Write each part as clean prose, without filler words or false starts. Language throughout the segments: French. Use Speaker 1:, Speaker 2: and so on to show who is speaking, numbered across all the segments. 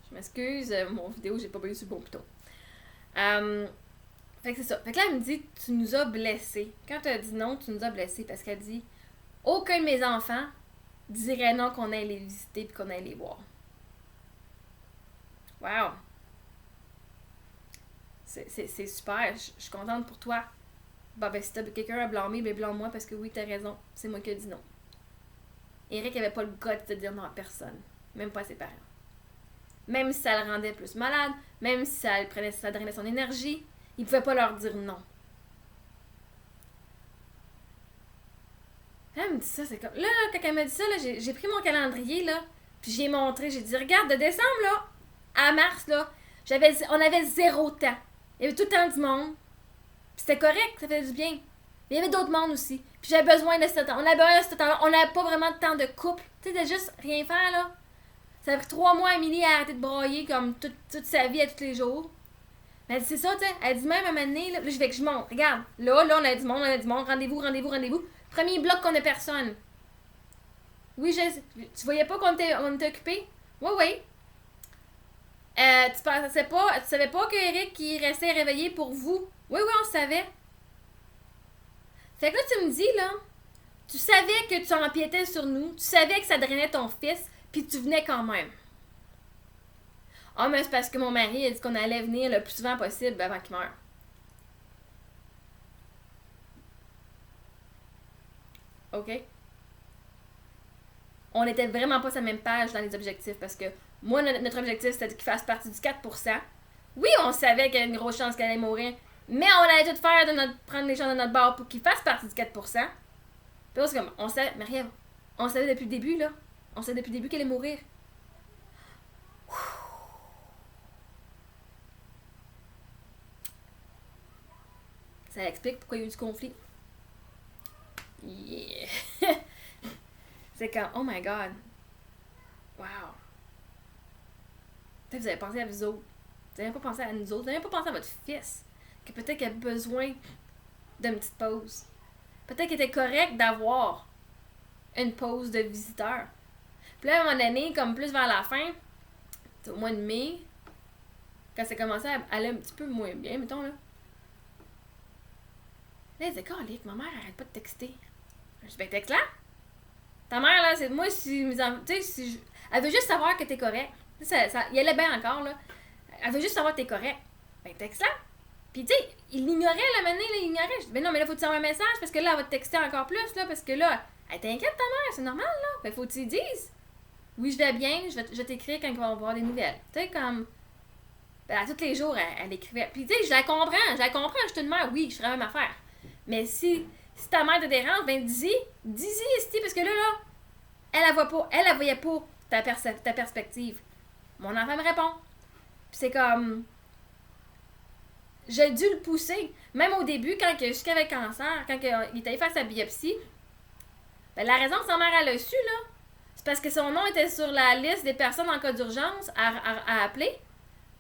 Speaker 1: Je m'excuse, mon vidéo, j'ai pas payé sur le bon piton. Fait que c'est ça. Fait que là, elle me dit, tu nous as blessés. Quand tu as dit non, tu nous as blessés. Parce qu'elle dit, aucun de mes enfants dirait non qu'on aille les visiter et qu'on aille les voir. Wow! C'est super. Je suis contente pour toi. Bah ben, si t'as quelqu'un à blâmer, ben blâme-moi parce que oui, t'as raison. C'est moi qui ai dit non. Eric avait pas le goût de dire non à personne. Même pas à ses parents. Même si ça le rendait plus malade, même si ça drainait son énergie, il pouvait pas leur dire non. Elle me dit ça, c'est comme... Là, quand elle m'a dit ça, là, j'ai pris mon calendrier, là, puis j'ai montré, j'ai dit, regarde, de décembre, là, à mars, là, on avait 0 temps. Il y avait tout le temps du monde. Puis c'était correct, ça faisait du bien. Mais il y avait d'autres mondes aussi. Puis j'avais besoin de ce temps. On avait besoin de ce temps-là. On n'avait pas vraiment de temps de couple. Tu sais, de juste rien faire, là. Ça a pris 3 mois à Amélie à arrêter de broyer comme toute sa vie à tous les jours. Mais elle dit, c'est ça, tu sais. Elle dit même à un moment donné, là, je vais que je monte. Regarde, là, on a du monde. Rendez-vous. Premier bloc qu'on a personne. Oui, tu voyais pas qu'on était occupé? Oui. Tu savais pas que Eric il restait réveillé pour vous? Oui, on savait. Fait que là, tu me dis, là, tu savais que tu empiétais sur nous, tu savais que ça drainait ton fils, puis tu venais quand même. Ah, mais c'est parce que mon mari a dit qu'on allait venir le plus souvent possible avant qu'il meure. OK? On n'était vraiment pas sur la même page dans les objectifs, parce que moi, notre objectif, c'était qu'il fasse partie du 4%. Oui, on savait qu'il y avait une grosse chance qu'elle allait mourir, mais on allait tout faire prendre les gens de notre bord pour qu'il fasse partie du 4%. Puis c'est comme, on savait, Marie-Ève, on savait depuis le début, là. On savait depuis le début qu'elle allait mourir. Ça explique pourquoi il y a eu du conflit. Yeah! C'est comme, oh my god. Wow. Peut-être que vous avez pensé à vous autres. Vous n'avez pas pensé à nous autres. Vous n'avez pas pensé à votre fils. Que peut-être qu'il a besoin d'une petite pause. Peut-être qu'il était correct d'avoir une pause de visiteur. Puis là, à un moment donné, comme plus vers la fin, au mois de mai, quand ça commençait à aller un petit peu moins bien, mettons, là. Là, elle disait, Calique, ma mère arrête pas de texter. Je dis, ben, texte-la. Ta mère, là, c'est moi, tu sais, elle veut juste savoir que t'es correct. Il allait bien encore, là. Elle veut juste savoir que t'es correct. Ben, texte-la. Puis, tu sais, il l'ignorait, là, maintenant, là, il ignorait. Je dis, ben non, mais là, faut que tu envoies un message parce que là, elle va te texter encore plus, là, parce que là, elle t'inquiète, ta mère, c'est normal, là. Ben, faut que tu lui dises. Oui, je vais bien, je vais t'écrire quand il va y avoir des nouvelles. Tu sais, comme. Ben, à tous les jours, elle écrivait. Puis, tu sais, je la comprends, je suis une mère, oui, je ferais la même affaire. Mais si ta mère te dérange, ben, dis-y, esti, parce que là, elle voyait pas ta perspective. Mon enfant me répond. Puis c'est comme. J'ai dû le pousser. Même au début, quand jusqu'à avec cancer, quand il était allé faire sa biopsie, ben, la raison que sa mère elle a su, là, c'est parce que son nom était sur la liste des personnes en cas d'urgence à appeler.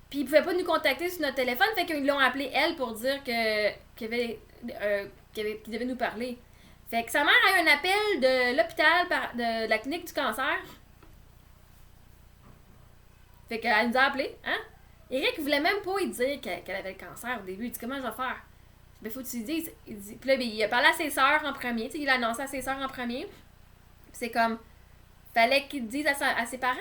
Speaker 1: Puis ils pouvaient pas nous contacter sur notre téléphone, fait qu'ils l'ont appelé elle pour dire qu'il devait nous parler. Fait que sa mère a eu un appel de l'hôpital, de la clinique du cancer. Fait qu'elle nous a appelé, hein? Eric voulait même pas lui dire qu'elle avait le cancer au début. Il dit, comment je vais faire? Ben, faut que tu lui dises. Puis là, il a parlé à ses sœurs en premier. Tu sais, il a annoncé à ses sœurs en premier. Puis c'est comme, fallait qu'il le dise à ses parents.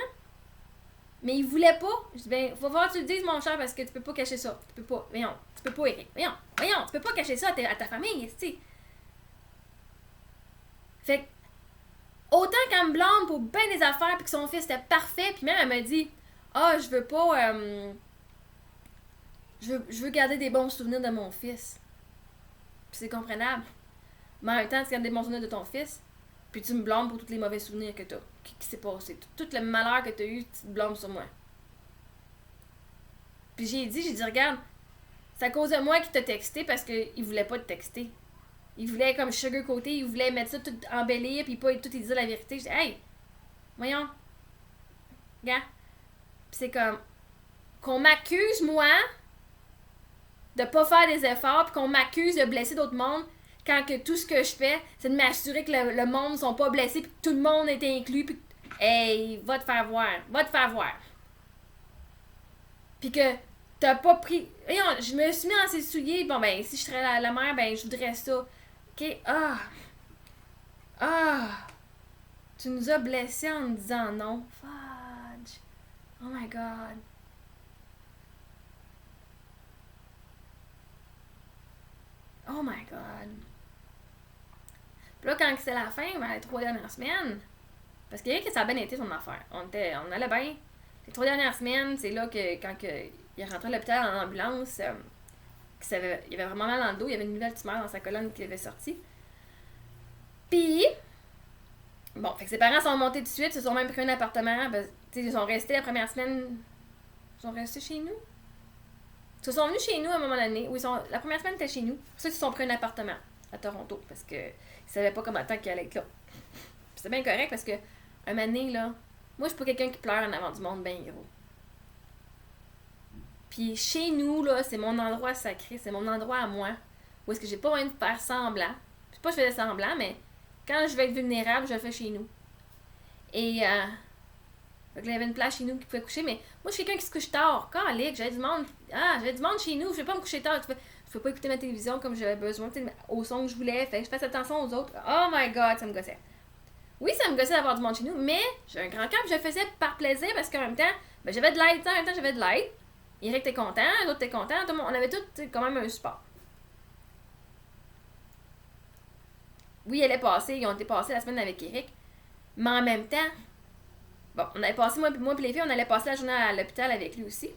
Speaker 1: Mais il voulait pas. Je dis, ben, faut voir que tu le dises, mon cher, parce que tu peux pas cacher ça. Tu peux pas. Voyons, tu peux pas, Eric. Voyons, tu peux pas cacher ça à ta famille, tu sais. Fait que, autant qu'elle me blâme pour bien des affaires, puis que son fils était parfait, puis même elle m'a dit, je veux pas. Je veux garder des bons souvenirs de mon fils. Puis c'est comprenable. Mais en même temps, tu gardes des bons souvenirs de ton fils, puis tu me blâmes pour tous les mauvais souvenirs que t'as, qui s'est passé. Tout le malheur que t'as eu, tu te blâmes sur moi. Puis j'ai dit, regarde, c'est à cause de moi qu'il t'a texté parce qu'il voulait pas te texter. Il voulait comme sugar-coater, il voulait mettre ça tout embellir, puis pas tout dire la vérité. Je dis, hey, voyons, gars. Puis c'est comme, qu'on m'accuse, moi, de pas faire des efforts, puis qu'on m'accuse de blesser d'autres mondes, quand que tout ce que je fais, c'est de m'assurer que le monde ne sont pas blessés, puis que tout le monde est inclus, puis hey, va te faire voir. Puis que t'as pas pris. Voyons, je me suis mis dans ses souliers. Bon, ben, si je serais la mère, ben, je voudrais ça. Ok? Ah! Ah! Tu nous as blessés en nous disant non. Fudge! Oh my god. Oh my god. Puis là, quand c'est la fin, ben, les 3 dernières semaines, parce que ça a bien été son affaire. On allait bien. Les 3 dernières semaines, c'est là que quand il est rentré à l'hôpital en ambulance, il avait vraiment mal dans le dos, il y avait une nouvelle tumeur dans sa colonne qui avait sorti. Puis, bon, fait que ses parents sont montés tout de suite, se sont même pris un appartement. Ben, ils sont restés la première semaine. Ils sont restés chez nous. Ils sont venus chez nous à un moment donné. Oui, la première semaine était chez nous. Pour ça, ils se sont pris un appartement à Toronto parce qu'ils savaient pas comment tant qu'il allait être là. Puis c'est bien correct parce que, un moment donné, là, moi, je suis pas quelqu'un qui pleure en avant du monde, ben gros. Puis chez nous, là, c'est mon endroit sacré, c'est mon endroit à moi. Où est-ce que j'ai pas envie de faire semblant. C'est pas que je faisais semblant, mais quand je vais être vulnérable, je le fais chez nous. Et donc, il y avait une place chez nous qui pouvait coucher, mais moi, je suis quelqu'un qui se couche tard. Calique, j'avais du monde. J'avais du monde chez nous, je vais pas me coucher tard. Je peux pas écouter ma télévision comme j'avais besoin, au son que je voulais. Fait que je fasse attention aux autres. Oh my god, ça me gossait. Oui, ça me gossait d'avoir du monde chez nous, mais j'ai un grand cœur, je le faisais par plaisir parce qu'en même temps, ben, j'avais de l'aide. En même temps, j'avais de l'aide. Eric était content, l'autre était content, tout le monde, on avait tous quand même un support. Oui, elle est passée, ils ont été passés la semaine avec Eric, mais en même temps, bon, on avait passé, moi et les filles, on allait passer la journée à l'hôpital avec lui aussi.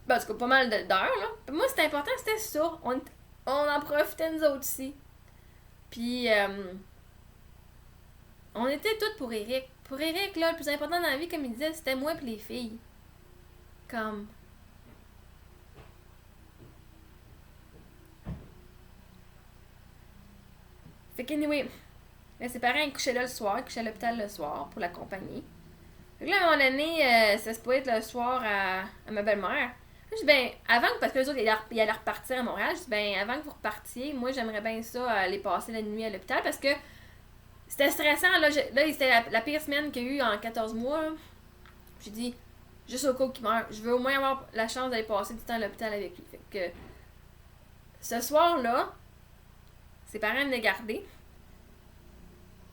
Speaker 1: Ben, en tout cas, pas mal d'heures, là. Puis moi, c'était important, c'était ça. On en profitait nous autres aussi. Puis, on était toutes pour Eric. Pour Eric, là, le plus important dans la vie, comme il disait, c'était moi et les filles. Comme. Fait qu'anyway, ses parents, ils couchaient là le soir, ils couchaient à l'hôpital le soir pour la compagnie. Fait que là, à un moment donné, ça se pouvait être le soir à ma belle-mère. Je dis, ben, avant, parce que les autres, ils allaient repartir à Montréal, je dis, ben, avant que vous repartiez, moi, j'aimerais bien ça, aller passer la nuit à l'hôpital, parce que c'était stressant, là, c'était la pire semaine qu'il y a eu en 14 mois, là. J'ai dit, juste au cas où il meurt, je veux au moins avoir la chance d'aller passer du temps à l'hôpital avec lui. Fait que, ce soir-là, ses parents venaient garder,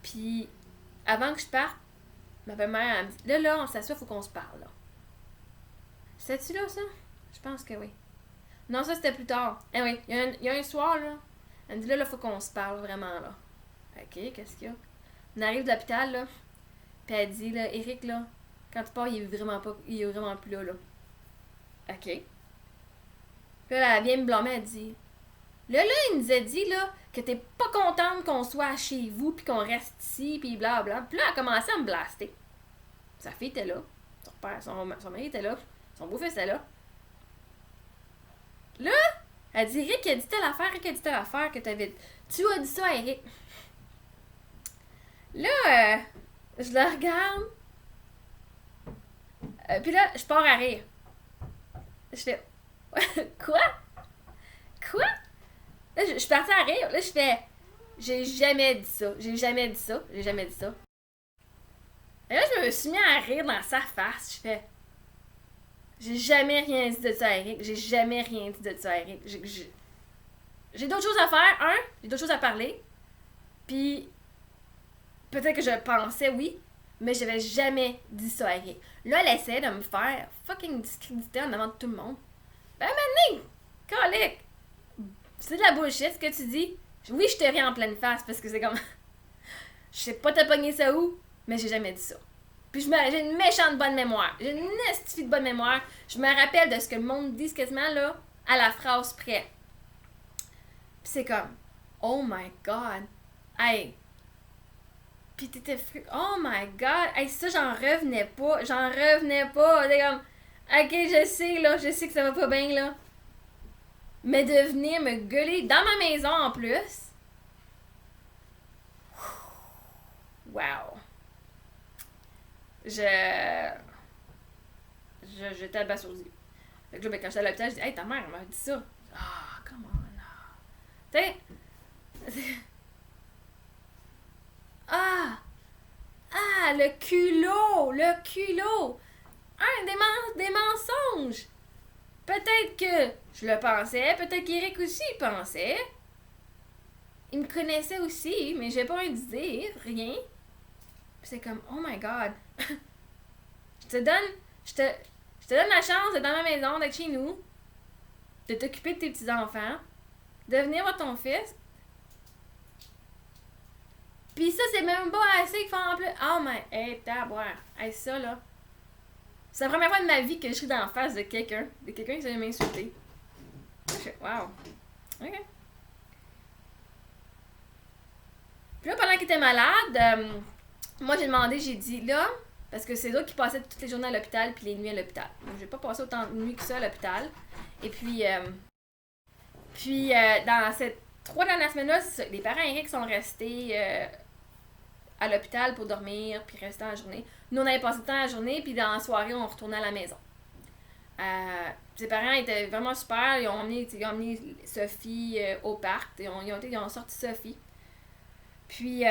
Speaker 1: puis, avant que je parte, ma belle-mère, elle me dit, là, on s'assoit, faut qu'on se parle, là. C'était-tu là, ça? Je pense que oui. Non, ça, c'était plus tard. Eh oui, il y a un soir, là. Elle me dit, là, faut qu'on se parle, vraiment, là. Ok, qu'est-ce qu'il y a? On arrive de l'hôpital, là. Puis elle dit, là, Eric, là, quand tu pars, il est vraiment plus là, là. Ok. Puis là, elle vient me blâmer, elle dit, là, il nous a dit, là, que t'es pas contente qu'on soit chez vous, puis qu'on reste ici, puis blablabla. Puis là, elle a commencé à me blaster. Sa fille était là. Son mari était là. Son beau-fils était là. Là, elle dit, Eric a dit telle affaire, Eric a dit telle affaire que t'avais. Tu as dit ça à Eric. Là, je la regarde. Puis là, je pars à rire. Je fais, quoi? Quoi? Là, je suis partie à rire. Là, je fais, j'ai jamais dit ça. J'ai jamais dit ça. J'ai jamais dit ça. Et là, je me suis mis à rire dans sa face. Je fais, j'ai jamais rien dit de ça à Eric. J'ai jamais rien dit de ça à Eric. J'ai d'autres choses à faire. J'ai d'autres choses à parler. Puis, peut-être que je pensais, oui, mais j'avais jamais dit ça à Eric. Là, elle essaie de me faire fucking discréditer en avant de tout le monde. Ben, maintenant, colique! C'est de la bullshit ce que tu dis. Oui, je te ris en pleine face parce que c'est comme. Je sais pas t'as pogné ça où, mais j'ai jamais dit ça. Puis j'ai une méchante bonne mémoire. J'ai une estifie de bonne mémoire. Je me rappelle de ce que le monde dit quasiment là, à la phrase près. Puis c'est comme, oh my god. Hey. Puis t'étais fru. Oh my god. Hey, ça, j'en revenais pas. J'en revenais pas. C'est comme, ok, je sais, là. Je sais que ça va pas bien, là. Mais de venir me gueuler dans ma maison en plus. Wow. J'étais abasourdie. Fait que là, ben, quand j'étais à l'hôpital, je dis, hey, ta mère, elle m'a dit ça. Ah, come on. Tu sais. Ah! Ah, le culot! Le culot! Des mensonges! Peut-être que je le pensais, peut-être qu'Éric aussi il pensait. Il me connaissait aussi, mais j'ai pas envie de dire rien. Puis c'est comme, oh my god. je te donne, je te, je te donne la chance d'être dans ma maison, d'être chez nous, de t'occuper de tes petits-enfants, de venir voir ton fils. Pis ça, c'est même pas assez qu'il faut en plus. Oh my, hey, taboire. Hey, ça là. C'est la première fois de ma vie que je suis dans la face de quelqu'un qui s'est m'insulter. Wow. Ok. Puis là, pendant qu'il était malade, moi j'ai demandé, j'ai dit là, parce que c'est eux qui passaient toutes les journées à l'hôpital puis les nuits à l'hôpital. Donc j'ai pas passé autant de nuits que ça à l'hôpital. Et puis, dans ces 3 dernières semaines-là, les parents Eric sont restés à l'hôpital pour dormir puis rester en journée. Nous, on avait passé le temps à la journée, puis dans la soirée, on retournait à la maison. Ses parents étaient vraiment super. Ils ont emmené Sophie au parc. Ils ont sorti Sophie. Puis,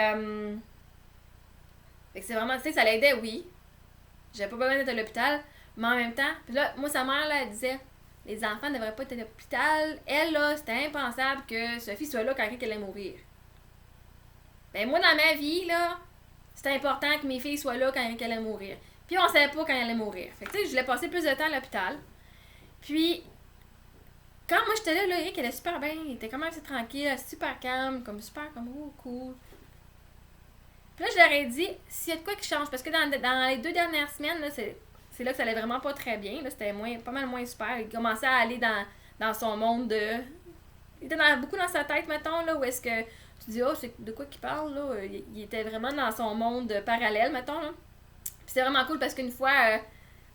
Speaker 1: c'est vraiment, tu sais, ça l'aidait, oui. J'avais pas besoin d'être à l'hôpital. Mais en même temps, puis là, moi, sa mère, là, elle disait, les enfants ne devraient pas être à l'hôpital. Elle, là, c'était impensable que Sophie soit là quand elle allait mourir. Ben, moi, dans ma vie, là, c'était important que mes filles soient là quand elle allait mourir. Puis, on savait pas quand elle allait mourir. Fait que, tu sais, je voulais passer plus de temps à l'hôpital. Puis, quand moi, j'étais là, Eric, elle était super bien. Il était comme assez tranquille, super calme, comme super, comme, oh, cool. Puis là, je leur ai dit, s'il y a de quoi qui change, parce que dans les 2 dernières semaines, là, c'est là que ça allait vraiment pas très bien. Là, c'était pas mal moins super. Il commençait à aller dans son monde de. Il était beaucoup dans sa tête, mettons, là, où est-ce que tu dis, oh, c'est de quoi qu'il parle, là. Il était vraiment dans son monde parallèle, mettons, là. Puis c'est vraiment cool parce qu'une fois,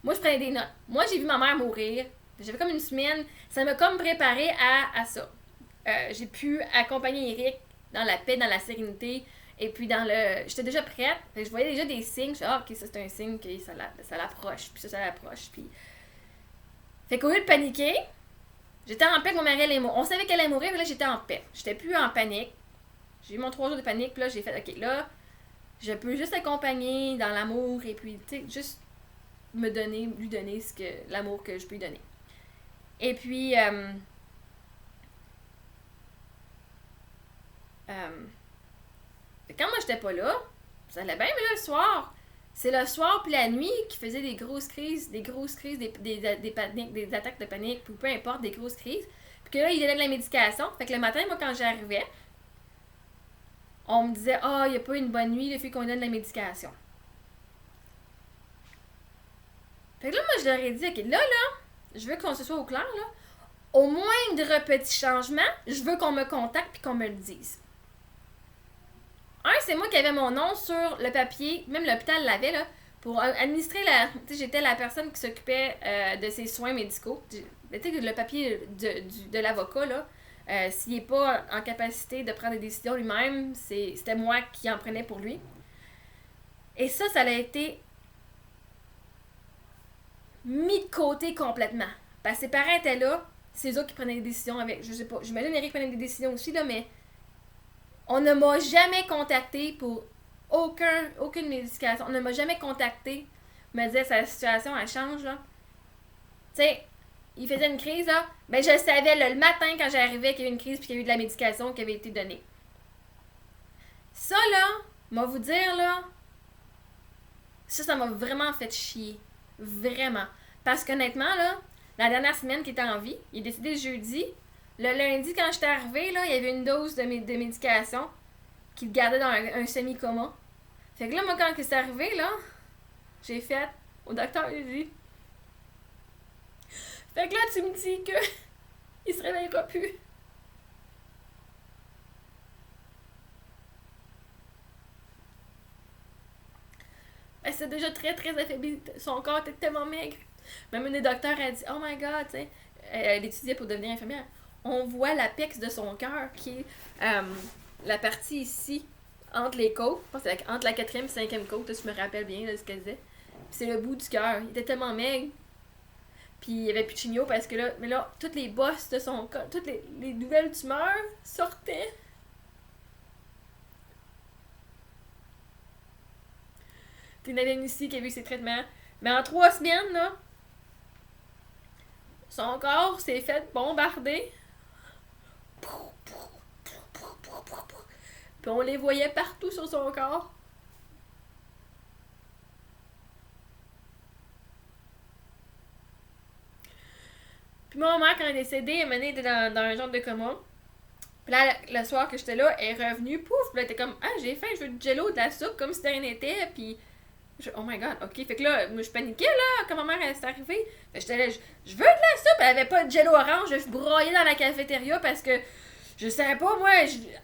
Speaker 1: moi, je prenais des notes. Moi, j'ai vu ma mère mourir. J'avais comme une semaine. Ça m'a comme préparé à ça. J'ai pu accompagner Eric dans la paix, dans la sérénité. Et puis j'étais déjà prête. Fait que je voyais déjà des signes. Je disais, ok, ça c'est un signe que ça l'approche. Puis ça l'approche. Puis. Fait qu'au lieu de paniquer, j'étais en paix que mon mari allait mourir. On savait qu'elle allait mourir, mais là j'étais en paix. J'étais plus en panique. J'ai eu mon 3 jours de panique, puis là j'ai fait, ok, là, je peux juste accompagner dans l'amour et puis, tu sais, juste lui donner l'amour que je peux lui donner. Et puis, quand moi j'étais pas là, ça allait bien, mais là le soir, c'est le soir puis la nuit qui faisait des grosses crises, des paniques, des attaques de panique, puis peu importe, des grosses crises. Puis que là, il donnait de la médication. Fait que le matin, moi, quand j'arrivais, on me disait, ah, il n'y a pas une bonne nuit, il faut qu'on donne de la médication. Fait que là, moi, je leur ai dit, ok, là, je veux qu'on se soit au clair, là. Au moindre petit changement, je veux qu'on me contacte puis qu'on me le dise. C'est moi qui avais mon nom sur le papier, même l'hôpital l'avait, là, pour administrer tu sais, j'étais la personne qui s'occupait de ses soins médicaux. Tu sais, le papier de l'avocat, là, s'il n'est pas en capacité de prendre des décisions lui-même, c'était moi qui en prenais pour lui. Et ça a été mis de côté complètement. Parce que ses parents étaient là, c'est eux qui prenaient des décisions avec, je sais pas, j'imagine Eric prenait des décisions aussi, là, mais on ne m'a jamais contacté pour aucune médication. On ne m'a jamais contacté, me disait sa situation, elle change, là. Tu sais, il faisait une crise, là. Ben, je le savais, là, le matin, quand j'arrivais, qu'il y avait une crise puis qu'il y a eu de la médication qui avait été donnée. Ça, là, moi vous dire, là, ça m'a vraiment fait chier. Vraiment. Parce qu'honnêtement, là, la dernière semaine qu'il était en vie, il est décédé le jeudi. Le lundi, quand j'étais arrivée, là, il y avait une dose de médication qui le gardait dans un semi-coma. Fait que là, moi, quand c'est arrivé, là, j'ai fait au docteur, il dit. Fait que là, tu me dis que il se réveillera plus. Ben, c'est déjà très, très affaibli. Son corps était tellement maigre. Même une des docteurs a dit, oh my god, tu sais, elle étudiait pour devenir infirmière. On voit l'apex de son cœur qui est la partie ici, entre les côtes. Je pense que c'est entre la 4e et 5e côte, là, si je me rappelle bien de ce qu'elle disait. Puis c'est le bout du cœur. Il était tellement maigre. Puis il y avait plus de chigno parce que là, mais là, toutes les bosses de son corps, toutes les nouvelles tumeurs sortaient. Puis il y en avait une ici qui a vu ses traitements. Mais en 3 semaines, là, Son corps s'est fait bombarder. Puis on les voyait partout sur son corps. Puis ma mère, quand elle est décédée, elle était dans un genre de coma. Puis là, le soir que j'étais là, elle est revenue, pouf, puis là, elle était comme, ah, j'ai faim, je veux du jello, de la soupe, comme si de rien n'était, puis oh my god, ok. Fait que là, moi, je paniquais, là, quand ma mère, elle s'est arrivée. Fait que j'étais là, je veux de la soupe, elle avait pas de jello orange, je broyais dans la cafétéria parce que je savais pas, moi,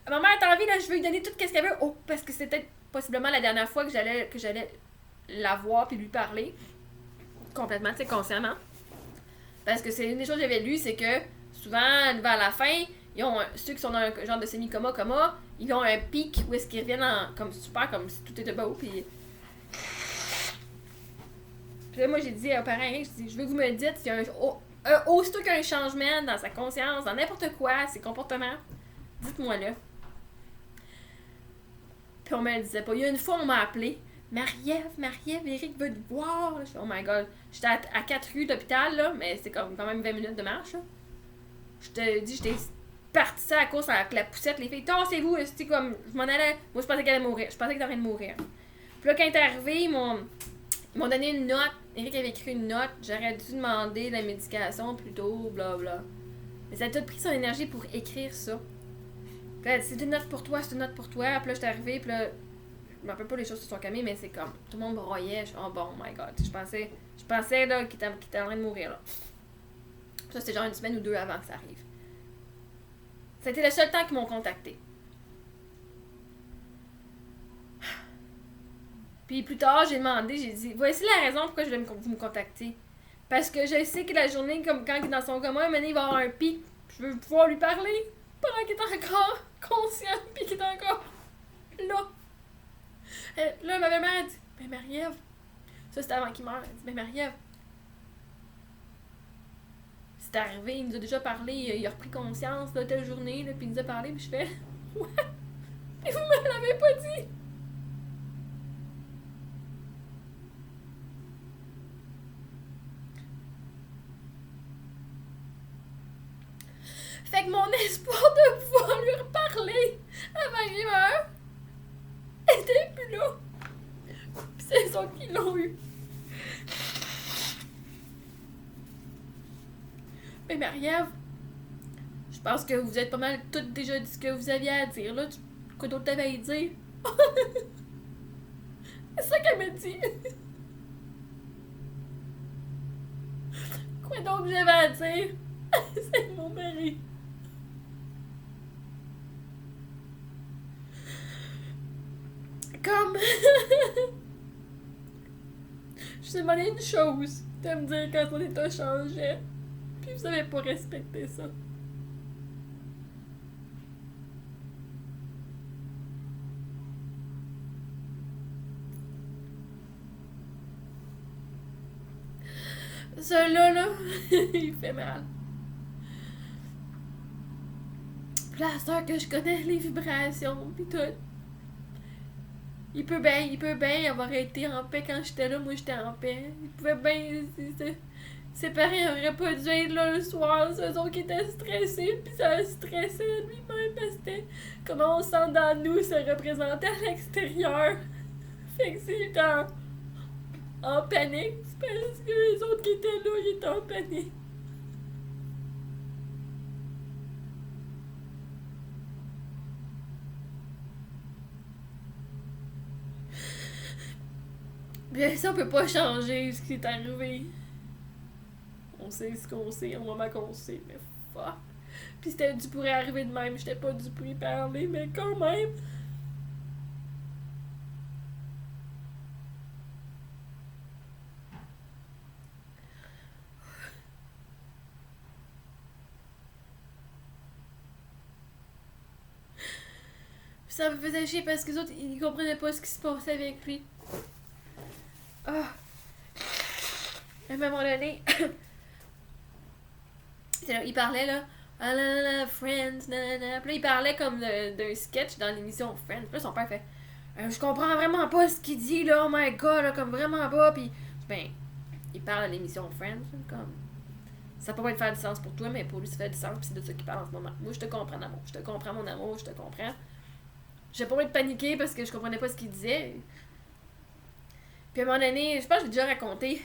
Speaker 1: ma mère a envie, là, je veux lui donner tout ce qu'elle veut. Oh, parce que c'était possiblement la dernière fois que j'allais la voir puis lui parler. Complètement, tu sais, consciemment. Parce que c'est une des choses que j'avais lues, c'est que souvent, vers la fin, ceux qui sont dans un genre de semi-coma, ils ont un pic où est-ce qu'ils reviennent comme super, comme si tout était beau, puis là, moi, j'ai dit aux parents, je veux que vous me dites s'il y a aussitôt qu'il y a un changement dans sa conscience, dans n'importe quoi, ses comportements, dites-moi-le. Puis on me le disait pas. Il y a une fois, on m'a appelé. Marie-Ève, Eric veut te voir. Je fais, oh my god. J'étais à 4 rues d'hôpital, là, mais c'est quand même 20 minutes de marche, là. Je te dis, j'étais partie ça à cause avec la poussette. Les filles, tassez-vous. C'était comme, je m'en allais. Moi, je pensais qu'elle allait mourir. Je pensais qu'elle était en train de mourir. Puis là, quand elle est arrivée, ils m'ont donné une note. Eric avait écrit une note. J'aurais dû demander de la médication plutôt, blabla. Mais ça a tout pris son énergie pour écrire ça. Puis là, c'est une note pour toi, c'est une note pour toi. Puis là, j'étais arrivée, puis là, je me rappelle pas les choses se sont calmées, mais c'est comme, tout le monde broyait. Je suis, oh bon, my god. Je pensais là, qu'il était en train de mourir, là. Ça, c'était genre une semaine ou deux avant que ça arrive. C'était le seul temps qu'ils m'ont contacté. Puis plus tard, j'ai demandé, j'ai dit, voici la raison pourquoi je voulais vous me contacter. Parce que je sais que la journée, comme quand il est dans son coma, il va avoir un pic. Je veux pouvoir lui parler pendant qu'il est encore conscient, puis qu'il est encore là. Là, ma mère a dit, ben Marie-Ève, ça c'était avant qu'il meure, elle dit, ben Marie-Ève, c'est arrivé, il nous a déjà parlé, il a repris conscience de telle journée, là, puis il nous a parlé, puis je fais, ouais, mais vous me l'avez pas dit. Fait que mon espoir de pouvoir lui reparler avant qu'il meure était plus là. Pis c'est eux autres qui l'ont eu. Mais Marie-Ève, je pense que vous êtes pas mal toutes déjà dit ce que vous aviez à dire, là. Quoi d'autre t'avais à dire? C'est ça qu'elle m'a dit. Quoi d'autre j'avais à dire? C'est mon mari. Comme... je t'ai demandé une chose, de me dire quand ton état changeait, puis vous avez pas respecté ça. Celui-là, là, il fait mal. Puis la sœur que je connais les vibrations, pis tout. Il peut bien avoir été en paix quand j'étais là, moi j'étais en paix. Il pouvait bien... Ses parents auraient pas dû être là le soir, c'est eux autres qui étaient stressés, pis ça stressait lui-même, parce que c'était comment on sent dans nous, ça représentait à l'extérieur. Fait que s'il était en panique, c'est parce que les autres qui étaient là, ils étaient en panique. Bien ça, on peut pas changer ce qui est arrivé. On sait ce qu'on sait, au moment qu'on sait, mais fuck. Pis c'était dû pourrait arriver de même, j'étais pas dû pour y parler, mais quand même. Pis ça me faisait chier parce que les autres, ils comprenaient pas ce qui se passait avec lui. Ah. À un moment donné, il parlait là, ah là là, Friends, nanana. Puis là, il parlait comme d'un sketch dans l'émission Friends. Puis là, son père fait, je comprends vraiment pas ce qu'il dit là, oh my god, là, comme vraiment pas. Puis, ben, il parle de l'émission Friends, comme. Ça peut pas faire du sens pour toi, mais pour lui, ça fait du sens, pis c'est de ça qu'il parle en ce moment. Moi, je te comprends, amour. Je te comprends, mon amour, je te comprends. J'ai pas envie de paniquer parce que je comprenais pas ce qu'il disait. Puis à un moment donné, je pense que j'ai déjà raconté,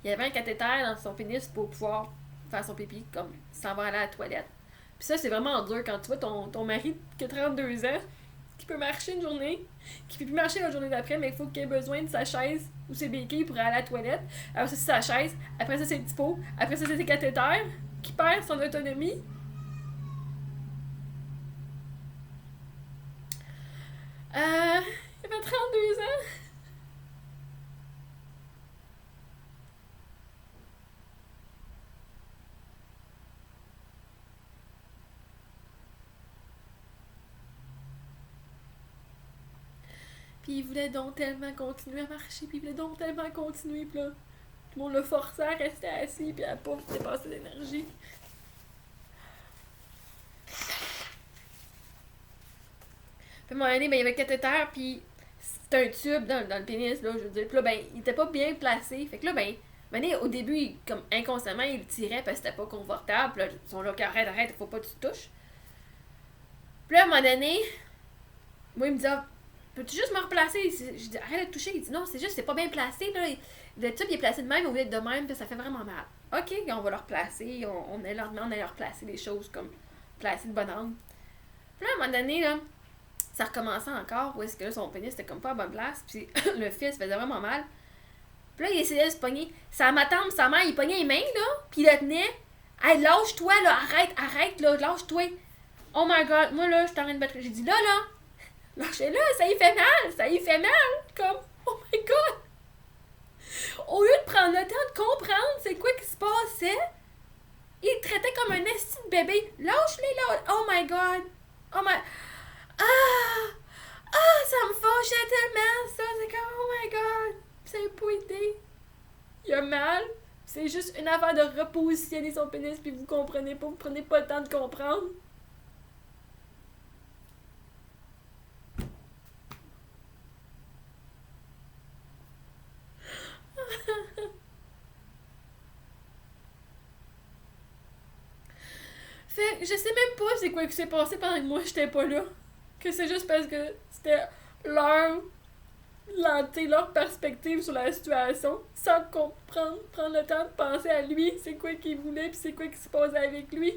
Speaker 1: il y avait un cathéter dans son pénis pour pouvoir faire son pipi, comme sans aller à la toilette. Puis ça, c'est vraiment dur quand tu vois ton mari qui a 32 ans, qui peut marcher une journée, qui peut plus marcher la journée d'après, mais il faut qu'il ait besoin de sa chaise ou ses béquilles pour aller à la toilette. Alors ça, c'est sa chaise. Après ça, c'est le petit pot. Après ça, c'est ses cathéters qui perd son autonomie. Il avait 32 ans. Puis il voulait donc tellement continuer à marcher, puis il voulait donc tellement continuer, puis là, tout le monde le forçait à rester assis, puis à pas dépasser d'énergie. Puis à un moment donné, ben, il y avait le cathéter, puis c'était un tube dans le pénis, là, je veux dire. Puis là, ben, il était pas bien placé. Fait que là, ben, au début, comme inconsciemment, il le tirait parce que c'était pas confortable. Puis là, ils sont là, arrête, faut pas que tu te touches. Puis là, à un moment donné, moi, il me dit, ah, peux-tu juste me replacer? Je dis, arrête de toucher. Il dit, non, c'est juste, c'est pas bien placé, là. Le tube, il est placé de même, au lieu d'être de même, puis ça fait vraiment mal. Ok, on va le replacer. On allait leur replacer les choses, comme placer le bon angle. Puis là, à un moment donné, là, ça recommençait encore, où est-ce que là, son pénis était comme pas à bonne place, puis le fils faisait vraiment mal. Puis là, il essayait de se pogner. Sa tante, sa mère, il pognait les mains, là, puis il le tenait. Hey, lâche-toi, là, arrête, là, lâche-toi. Oh my god, moi, là, je suis en train de battre. J'ai dit, là, lâchez-le, ça y fait mal, comme, oh my god. Au lieu de prendre le temps de comprendre c'est quoi qui se passait, il le traitait comme un esti de bébé. Lâche-les, là, oh my god. Oh my... ça me fâchait tellement, ça. C'est comme, oh my god. Ça n'a pas été. Il a mal. C'est juste une affaire de repositionner son pénis, puis vous comprenez pas, vous prenez pas le temps de comprendre. Fait je sais même pas c'est quoi qui s'est passé pendant que moi j'étais pas là. Que c'est juste parce que c'était leur perspective sur la situation, sans comprendre, prendre le temps de penser à lui, c'est quoi qu'il voulait, puis c'est quoi qui se passait avec lui.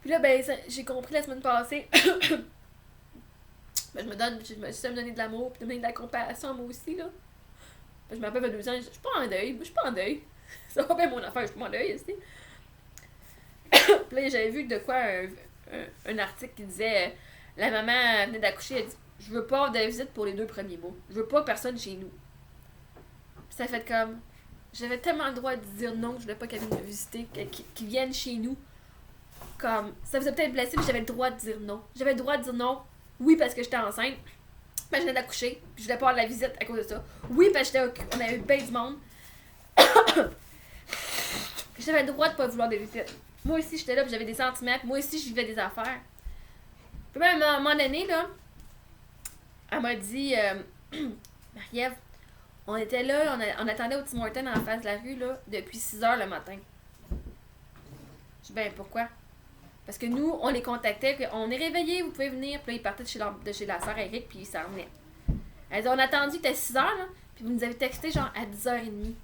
Speaker 1: Puis là, ben, j'ai compris la semaine passée. Ben, je me suis donné de l'amour, puis de donner de la compassion à moi aussi, là. Ben, je me rappelle, il y a 2 ans, je suis pas en deuil. Moi, je suis pas en deuil. Ça va bien mon affaire, je suis pas en deuil, aussi. Puis là, j'avais vu de quoi un article qui disait la maman venait d'accoucher, elle dit je veux pas de visite pour les 2 premiers mois. Je veux pas personne chez nous. Puis ça fait comme. J'avais tellement le droit de dire non, je voulais pas qu'elle vienne me visiter, qu'ils viennent chez nous. Comme. Ça faisait peut-être blesser, mais j'avais le droit de dire non. J'avais le droit de dire non. Oui, parce que j'étais enceinte. Ben, je venais d'accoucher. Puis je voulais pas avoir de la visite à cause de ça. Oui, parce que on avait eu bien du monde. J'avais le droit de pas vouloir des visites. Moi aussi, j'étais là, puis j'avais des sentiments. Puis moi aussi, je vivais des affaires. Puis même à un moment donné, là, elle m'a dit Marie-Ève, on était là, on attendait au Tim Hortons en face de la rue, là, depuis 6h le matin. Je dis, ben, pourquoi? Parce que nous, on les contactait, puis on est réveillés, vous pouvez venir. Puis là, ils partaient de chez la sœur Eric, puis ils s'en venaient. Elle dit, on a attendu que c'était 6h, là, puis vous nous avez texté genre à 10h30.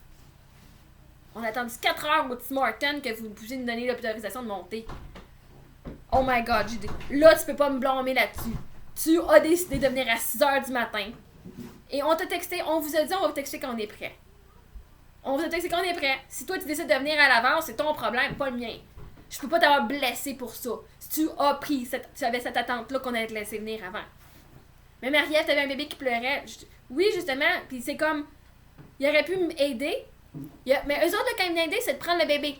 Speaker 1: On a attendu 4h au Tim Hortons que vous pouviez nous donner l'autorisation de monter. Oh my god, j'ai dit, là, tu peux pas me blâmer là-dessus. Tu as décidé de venir à 6h du matin. Et on t'a texté, on vous a dit, on va vous texter quand on est prêt. On vous a texté quand on est prêt. Si toi, tu décides de venir à l'avance, c'est ton problème, pas le mien. Je peux pas t'avoir blessé pour ça. Si tu as pris, tu avais cette attente-là qu'on allait te laisser venir avant. Mais Marie-Ève, t'avais un bébé qui pleurait. Oui, justement, puis c'est comme, il aurait pu m'aider. Mais eux autres, là, quand ils m'aidaient, c'est de prendre le bébé.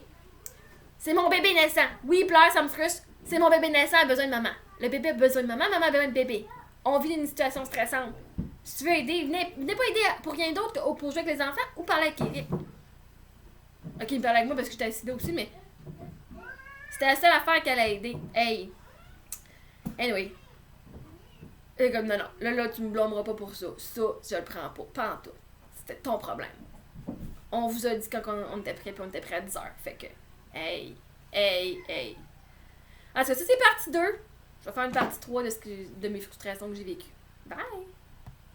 Speaker 1: C'est mon bébé naissant. Oui, il pleure, ça me frustre. C'est mon bébé naissant, il a besoin de maman. Le bébé a besoin de maman, maman a besoin de bébé. On vit une situation stressante. Si tu veux aider, venez pas aider pour rien d'autre que pour jouer avec les enfants ou parler avec Eric. Ok, il me parlait avec moi parce que j'étais assise là aussi, mais. C'était la seule affaire qu'elle a aidé. Hey! Anyway. Et comme, non, là, tu me blâmeras pas pour ça. Ça, je le prends pas. Pas en tout. C'était ton problème. On vous a dit quand on était prêt, puis on était prêt à 10h. Fait que, hey. En tout cas, ça, c'est partie 2. Je vais faire une partie 3 de mes frustrations que j'ai vécues. Bye!